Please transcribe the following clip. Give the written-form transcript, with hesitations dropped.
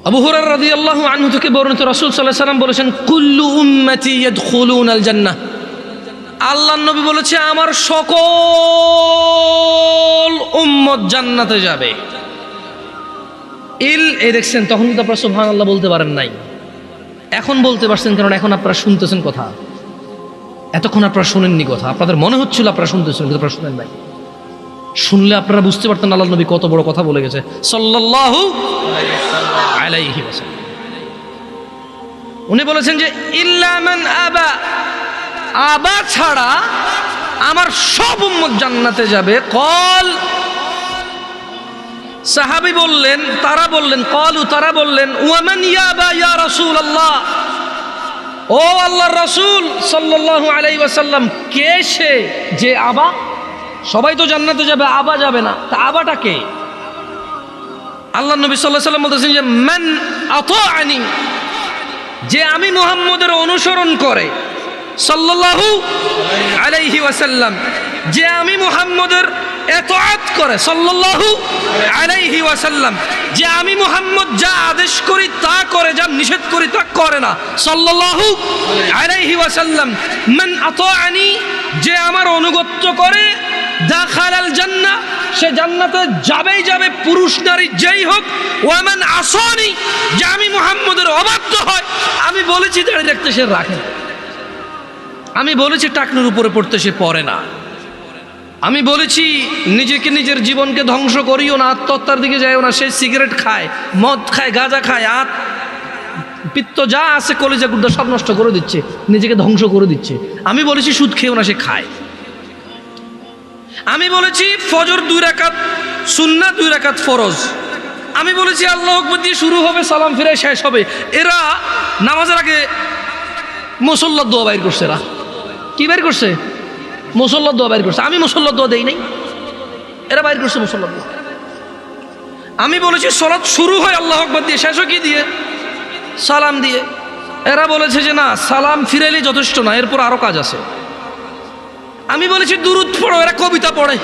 আবু হুরায়রা রাদিয়াল্লাহু আনহু থেকে বর্ণিত, রাসূল সাল্লাল্লাহু আলাইহি ওয়াসাল্লাম বলেছেন, কুল্লু উম্মতি ইয়াদখুলুনাল জান্নাহ। আল্লাহর নবী বলেছে, আমার সকল উম্মত জান্নাতে যাবে। এই দেখছেন, তখন কিন্তু আপনারা সুবহানাল্লাহ বলতে পারেন নাই, এখন বলতে পারছেন, কারণ এখন আপনারা শুনতেছেন কথা। এতক্ষণ আপনারা শুনেননি কথা, আপনাদের মনে হচ্ছিল আপনারা শুনতেছেন, কিন্তু আপনারা শুনেন নাই। শুনলে আপনারা বুঝতে পারতেন আল্লাহর নবী কত বড় কথা বলে গেছে সাল্লাল্লাহু আলাইহি ওয়াসাল্লাম। উনি বলেছেন যে ইল্লা মান আবা, আবা ছাড়া আমার সব উম্মত জান্নাতে যাবে। কল, সাহাবী বললেন, তারা বললেন, কলু, তারা বললেন, ওয়ামান ইয়াবা ইয়া রাসূলুল্লাহ, ও আল্লাহর রাসূল সাল্লাল্লাহু আলাইহি ওয়াসাল্লাম, কে সে যে আবা? সবাই তো জান্নাতে যাবে, আবা যাবে না, তা আবাটা কে? আল্লাহর নবী সাল্লাল্লাহু আলাইহি ওয়াসাল্লাম বলতেছেন যে মান আতাআনি, যে আমি মুহাম্মদের অনুসরণ করে, সাল্লাল্লাহু আলাইহি ওয়াসাল্লাম, যে আমি মুহাম্মদের ইতাআত করে, সাল্লাল্লাহু আলাইহি ওয়াসাল্লাম, যে আমি মুহাম্মদ যা আদেশ করি তা করে, যা নিষেধ করি তা করে না, সাল্লাল্লাহু আলাইহি ওয়াসাল্লাম। মান আতাআনি, যে আমার অনুগত্য করে, দাখালাল জান্নাহ, সে জান্নাতে যাবেই যাবে, পুরুষ নারী যেই হোক। ওয়ামান আসানি, যে আমি মুহাম্মদের অবাধ্য হয়, আমি বলেছি দাঁড়িয়ে রাখতে সে রাখে না, আমি বলেছি টাকনুর উপরে পড়তে সে পড়ে না, আমি বলেছি নিজেকে নিজের জীবনকে ধ্বংস করিও না, আত্মহত্যার দিকে যাইও না, সে সিগারেট খায়, মদ খায়, গাঁজা খায়, পিত্ত যা আছে কলিজা গুর্দা সব নষ্ট করে দিচ্ছে, নিজেকে ধ্বংস করে দিচ্ছে। আমি বলেছি সুদ খেয়েও না, সে খায়। আমি বলেছি ফজর 2 রাকাত সুন্নাত, 2 রাকাত ফরজ। আমি বলেছি আল্লাহু আকবার দিয়ে শুরু হবে, সালাম ফিরে শেষ হবে। এরা নামাজের আগে মুসল্লার দোয়া বাইর করছে। এরা কি বাইর করছে? মুসল্লার দোয়া বাইর করছে। আমি মুসল্লার দোয়া দেই নাই, এরা বাইর করছে মুসল্লার দোয়া। আমি বলেছি সালাত শুরু হয় আল্লাহু আকবার দিয়ে, শেষ কি দিয়ে? সালাম দিয়ে। এরা বলেছে যে না, সালাম ফিরাইলে যথেষ্ট না, এরপর আরো কাজ আছে। আমি বলেছি দুরূদ পড়ো, এরা কবিতা পড়ে।